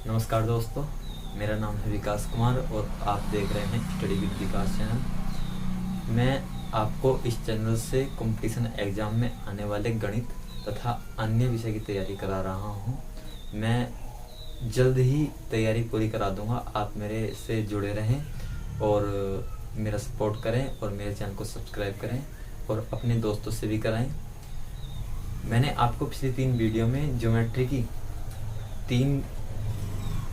नमस्कार दोस्तों, मेरा नाम है विकास कुमार और आप देख रहे हैं स्टडी विद विकास चैनल। मैं आपको इस चैनल से कंपटीशन एग्ज़ाम में आने वाले गणित तथा अन्य विषय की तैयारी करा रहा हूं। मैं जल्द ही तैयारी पूरी करा दूंगा। आप मेरे से जुड़े रहें और मेरा सपोर्ट करें और मेरे चैनल को सब्सक्राइब करें और अपने दोस्तों से भी कराएं। मैंने आपको पिछली 3 वीडियो में ज्योमेट्री की 3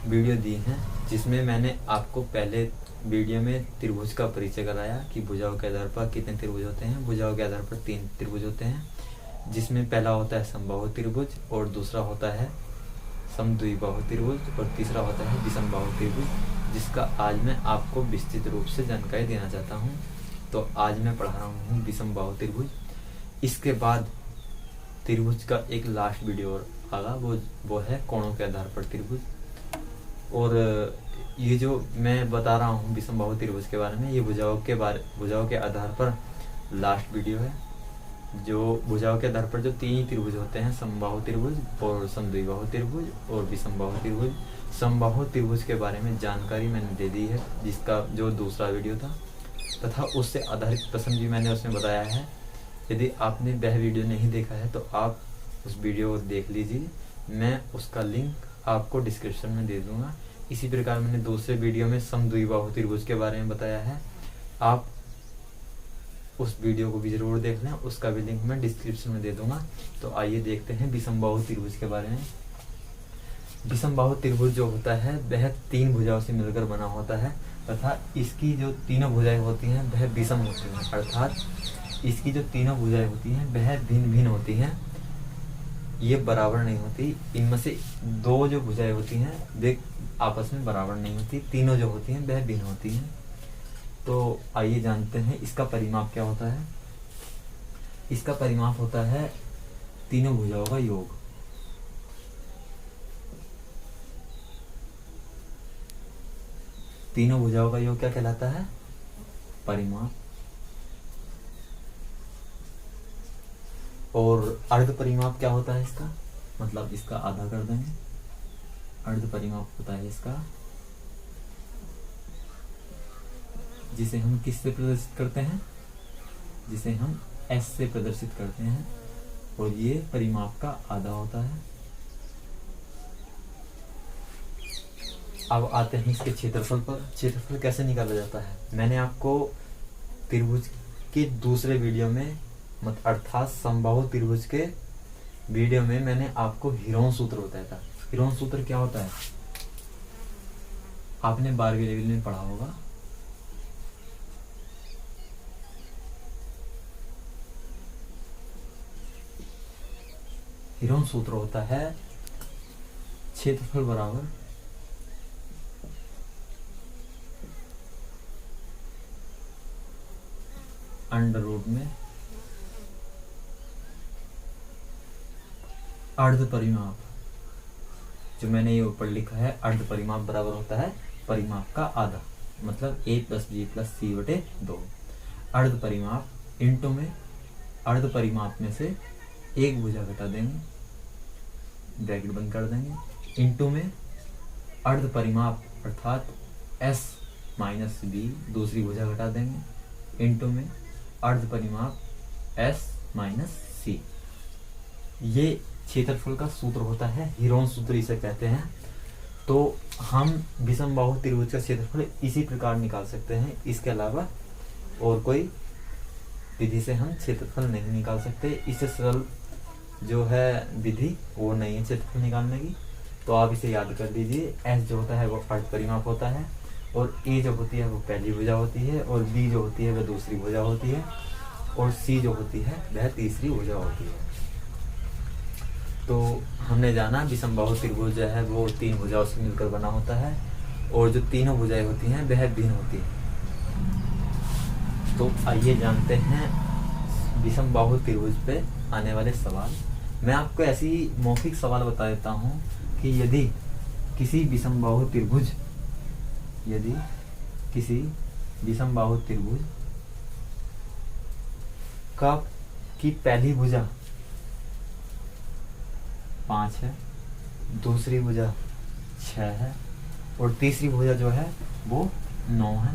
वीडियो दी हैं, जिसमें मैंने आपको पहले वीडियो में त्रिभुज का परिचय कराया कि भुजाओं के आधार पर कितने त्रिभुज होते हैं। भुजाओं के आधार पर 3 त्रिभुज होते हैं, जिसमें पहला होता है समबाहु त्रिभुज और दूसरा होता है समद्विबाहु त्रिभुज और तीसरा होता है विषमबाहु त्रिभुज, जिसका आज मैं आपको विस्तृत रूप से जानकारी देना चाहता हूँ। तो आज मैं पढ़ा रहा हूँ विषमबाहु त्रिभुज। इसके बाद त्रिभुज का एक लास्ट वीडियो और आगा, वो है कोणों के आधार पर त्रिभुज। और ये जो मैं बता रहा हूँ विषमबाहु त्रिभुज के बारे में, ये भुजाओं के आधार पर लास्ट वीडियो है। जो भुजाओं के आधार पर जो 3 त्रिभुज होते हैं, समबाहु त्रिभुज और समद्विबाहु त्रिभुज और विषमबाहु त्रिभुज। समबाहु त्रिभुज के बारे में जानकारी मैंने दे दी है, जिसका जो दूसरा वीडियो था, तथा उससे आधारित प्रश्न भी मैंने उसमें बताया है। यदि आपने वह वीडियो नहीं देखा है तो आप उस वीडियो को देख लीजिए। मैं उसका लिंक आपको डिस्क्रिप्शन में दे दूंगा। इसी प्रकार मैंने दूसरे वीडियो में समद्विबाहु त्रिभुज के बारे में बताया है, आप उस वीडियो को भी जरूर देख लें। उसका भी लिंक मैं डिस्क्रिप्शन में दे दूंगा। तो आइए देखते हैं विषमबाहु त्रिभुज के बारे में। विषमबाहु त्रिभुज जो होता है वह 3 भुजाओं से मिलकर बना होता है, तथा इसकी जो तीनों भुजाएं होती हैं वह विषम होती हैं, अर्थात इसकी जो तीनों भुजाएं होती हैं वह भिन्न भिन्न होती हैं, ये बराबर नहीं होती। इनमें से 2 जो भुजाएं होती हैं वे आपस में बराबर नहीं होती, तीनों जो होती हैं वह भिन्न होती हैं। तो आइए जानते हैं इसका परिमाप क्या होता है। इसका परिमाप होता है तीनों भुजाओं का योग। तीनों भुजाओं का योग क्या कहलाता है? परिमाप। और अर्ध परिमाप क्या होता है इसका? मतलब इसका आधा कर देंगे। अर्ध परिमाप होता है इसका, जिसे हम किससे प्रदर्शित करते हैं? जिसे हम S से प्रदर्शित करते हैं, और ये परिमाप का आधा होता है। अब आते हैं इसके क्षेत्रफल पर। क्षेत्रफल कैसे निकाला जाता है? मैंने आपको त्रिभुज के दूसरे वीडियो में, अर्थात समबाहु त्रिभुज के वीडियो में, मैंने आपको हीरोन सूत्र बताया था। हीरोन सूत्र क्या होता है? आपने 12वीं लेवल में पढ़ा होगा। हीरोन सूत्र होता है क्षेत्रफल बराबर अंडर रूट में अर्ध परिमाप। जो मैंने ये ऊपर लिखा है, अर्ध परिमाप बराबर होता है परिमाप का आधा, मतलब a + b + c / 2। अर्ध परिमाप इंटू में अर्ध परिमाप में से एक भुजा घटा देंगे, ब्रैकेट बंद कर देंगे, इंटू में अर्ध परिमाप अर्थात s - b दूसरी भुजा घटा देंगे, इंटू में अर्ध परिमाप s - c। ये क्षेत्रफल का सूत्र होता है, हीरोन सूत्र इसे कहते हैं। तो हम विषमबाहु त्रिभुज का क्षेत्रफल इसी प्रकार निकाल सकते हैं। इसके अलावा और कोई विधि से हम क्षेत्रफल नहीं निकाल सकते। इससे सरल जो है विधि वो नहीं है क्षेत्रफल निकालने की। तो आप इसे याद कर लीजिए। S जो होता है वो अर्ध परिमाप होता है, और A जो होती है वो पहली भुजा होती है, और B जो होती है वह दूसरी भुजा होती है, और C जो होती है वह तीसरी भुजा होती है। तो हमने जाना विषमबाहु त्रिभुज जो है वो 3 भुजाओं से मिलकर बना होता है, और जो तीनों भुजाएं होती हैं वह भिन्न होती हैं। तो आइए जानते हैं विषमबाहु त्रिभुज पे आने वाले सवाल। मैं आपको ऐसी मौखिक सवाल बता देता हूँ कि यदि किसी विषमबाहु त्रिभुज की पहली भुजा 5 है, दूसरी भुजा 6 है और तीसरी भुजा जो है वो 9 है।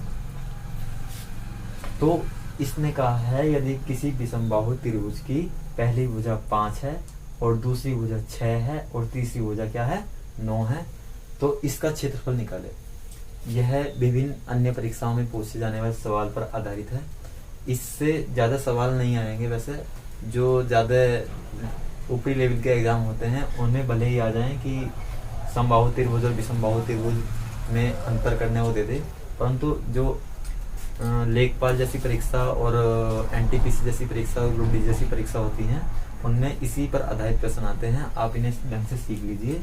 तो इसने कहा है यदि किसी विषमबाहु त्रिभुज की पहली भुजा 5 है और दूसरी भुजा 6 है और तीसरी भुजा क्या है 9 है, तो इसका क्षेत्रफल निकाले। यह विभिन्न अन्य परीक्षाओं में पूछे जाने वाले सवाल पर आधारित है। इससे ज़्यादा सवाल नहीं आएंगे। वैसे जो ज़्यादा ऊपरी लेवल के एग्जाम होते हैं उनमें भले ही आ जाएं कि समबाहु त्रिभुज और विषमबाहु त्रिभुज में अंतर करने वो दे दे, परंतु जो लेखपाल जैसी परीक्षा और एनटीपीसी जैसी परीक्षा और ग्रुप डी जैसी परीक्षा होती हैं उनमें इसी पर आधारित प्रश्न आते हैं। आप इन्हें ढंग से सीख लीजिए।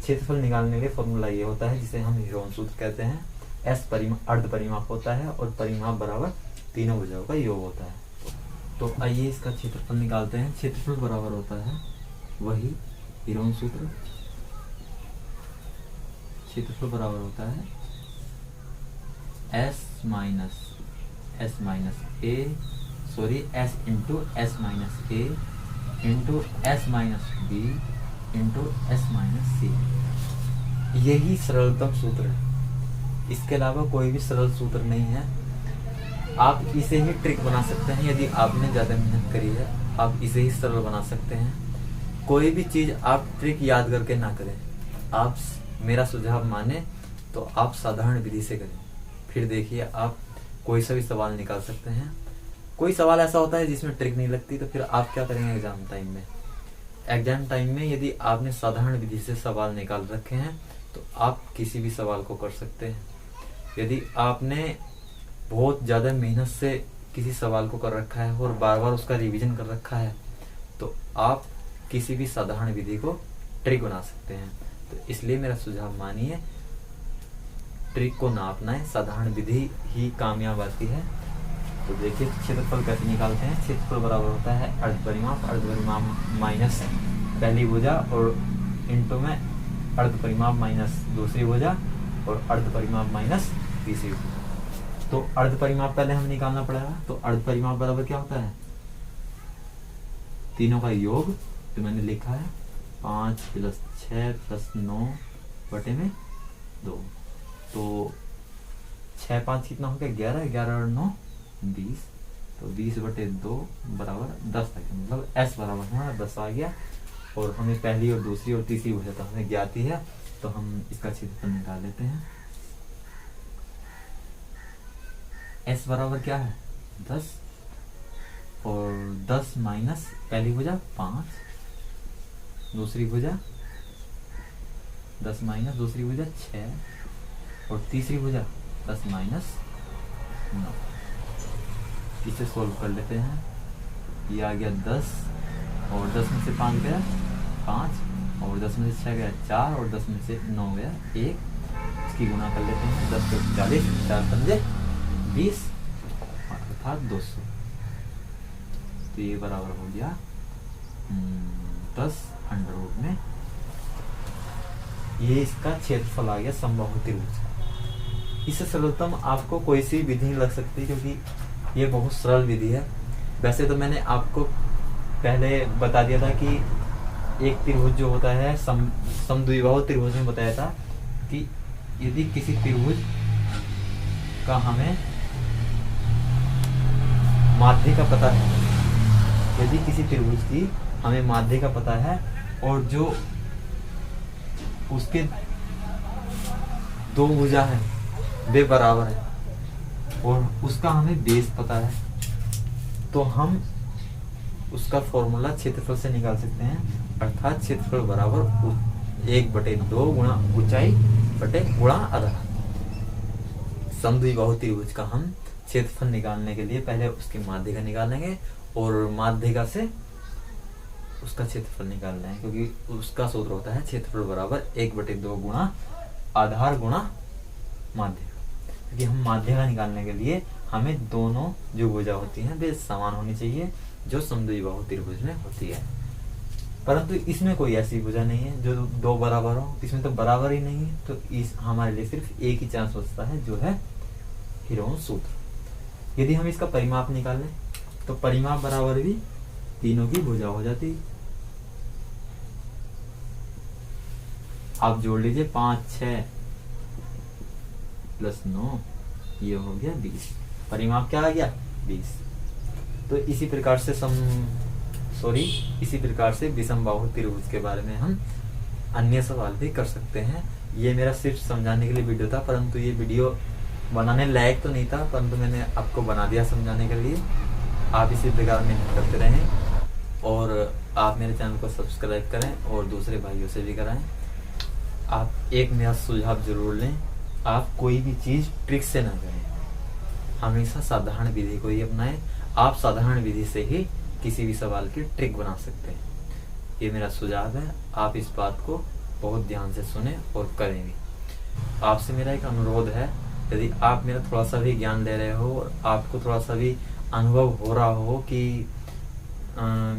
क्षेत्रफल निकालने के लिए फॉर्मूला ये होता है जिसे हम हीरोन सूत्र कहते हैं। एस अर्ध परिमाप होता है और परिमाप बराबर तीनों भुजाओं का योग होता है। तो आइए इसका क्षेत्रफल निकालते हैं। क्षेत्रफल बराबर होता है वही हीरोन सूत्र। क्षेत्रफल बराबर होता है S into S minus A into S minus B into S minus C. यही सरलतम सूत्र है। इसके अलावा कोई भी सरल सूत्र नहीं है। आप इसे ही ट्रिक बना सकते हैं। यदि आपने ज़्यादा मेहनत करी है आप इसे ही सरल बना सकते हैं। कोई भी चीज़ आप ट्रिक याद करके ना करें। आप मेरा सुझाव माने तो आप साधारण विधि से करें, फिर देखिए आप कोई सा भी सवाल निकाल सकते हैं। कोई सवाल ऐसा होता है जिसमें ट्रिक नहीं लगती, तो फिर आप क्या करेंगे एग्जाम टाइम में। एग्जाम टाइम में यदि आपने साधारण विधि से सवाल निकाल रखे हैं तो आप किसी भी सवाल को कर सकते हैं। यदि आपने बहुत ज़्यादा मेहनत से किसी सवाल को कर रखा है और बार बार उसका रिवीजन कर रखा है तो आप किसी भी साधारण विधि को ट्रिक बना सकते हैं। तो इसलिए मेरा सुझाव मानिए, ट्रिक को ना अपनाएं, साधारण विधि ही कामयाब आती है। तो देखिए क्षेत्रफल कैसे निकालते हैं। क्षेत्रफल बराबर होता है अर्ध परिमाप माइनस पहली भुजा और इंटू में अर्ध परिमाप माइनस दूसरी भुजा और अर्ध परिमाप माइनस तीसरी भुजा। तो अर्ध परिमाप पहले हमें निकालना पड़ेगा। तो अर्ध परिमाप बराबर क्या होता है, तीनों का योग। तो मैंने लिखा है 5 + 6 + 9 बटे में 2। तो 6 5 कितना हो गया 11, 11 और 9 20। तो 20 बटे 2 बराबर 10 तक, मतलब S बराबर हमारा 10 आ गया। और हमें पहली और दूसरी और तीसरी भुजा तो हमें ज्ञात ही है, तो हम इसका क्षेत्रफल निकाल लेते हैं। S बराबर क्या है 10 और 10 माइनस पहली भुजा 5, दूसरी भुजा 10 माइनस दूसरी भुजा 6 और तीसरी भुजा 10 माइनस 9। इसे सोल्व कर लेते हैं। ये आ गया 10 और 10 में से 5 गया 5 और 10 में से 6 गया 4 और 10 में से 9 गया 1। इसकी गुणा कर लेते हैं। 10 × 40 4 × 20 अर्थात 200। तो ये बराबर हो गया 10 √ में। ये इसका क्षेत्रफल आ गया समबाहु त्रिभुज। इससे सरलतम आपको कोई सी विधि नहीं लग सकती क्योंकि ये बहुत सरल विधि है। वैसे तो मैंने आपको पहले बता दिया था कि एक त्रिभुज जो होता है समद्विबाहु त्रिभुज में बताया था कि यदि किसी त्रिभुज का हमें माध्य का पता है, यदि किसी त्रिभुज की हमें माध्य का पता है और जो उसके दो भुजा है वे बराबर है और उसका हमें बेस पता है, तो हम उसका फॉर्मूला क्षेत्रफल से निकाल सकते हैं। अर्थात क्षेत्रफल बराबर 1/2 गुणा ऊंचाई बटे गुणा आधार। समद्विबाहु त्रिभुज का हम क्षेत्रफल निकालने के लिए पहले उसकी माध्यिका निकालेंगे और माध्यिका से उसका क्षेत्रफल निकालना है, क्योंकि उसका सूत्र होता है क्षेत्रफल बराबर 1/2 गुणा आधार गुणा माध्यिका। क्योंकि हम माध्यिका निकालने के लिए हमें दोनों जो भुजा होती हैं वे समान होनी चाहिए जो समद्विबाहु त्रिभुज में होती है। परंतु इसमें कोई ऐसी भुजा नहीं है जो दो बराबर हो, इसमें तो बराबर ही नहीं है। तो इस हमारे लिए सिर्फ एक ही चांस बचता है जो है हीरोन सूत्र। यदि हम इसका परिमाप निकालें तो परिमाप बराबर भी तीनों की भुजा हो जाती। आप जोड़ लीजिए 5 6 प्लस 9, ये हो गया 20। परिमाप क्या आ गया? 20। तो इसी प्रकार से विषमबाहु त्रिभुज के बारे में हम अन्य सवाल भी कर सकते हैं। ये मेरा सिर्फ समझाने के लिए वीडियो था, परंतु ये वीडियो बनाने लायक तो नहीं था, परंतु मैंने आपको बना दिया समझाने के लिए। आप इसी प्रकार मेहनत करते रहें और आप मेरे चैनल को सब्सक्राइब करें और दूसरे भाइयों से भी कराएं। आप एक मेरा सुझाव जरूर लें, आप कोई भी चीज़ ट्रिक से ना करें, हमेशा साधारण विधि को ही अपनाएं। आप साधारण विधि से ही किसी भी सवाल की ट्रिक बना सकते हैं। ये मेरा सुझाव है, आप इस बात को बहुत ध्यान से सुने और करें भी। आपसे मेरा एक अनुरोध है, यदि आप मेरा थोड़ा सा भी ज्ञान ले रहे हो और आपको थोड़ा सा भी अनुभव हो रहा हो कि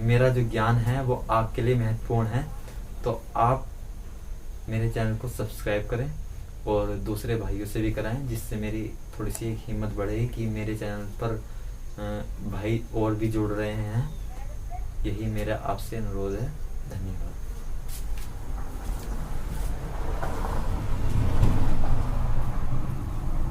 मेरा जो ज्ञान है वो आपके लिए महत्वपूर्ण है, तो आप मेरे चैनल को सब्सक्राइब करें और दूसरे भाइयों से भी कराएं, जिससे मेरी थोड़ी सी एक हिम्मत बढ़ेगी कि मेरे चैनल पर भाई और भी जुड़ रहे हैं। यही मेरा आपसे अनुरोध है। धन्यवाद।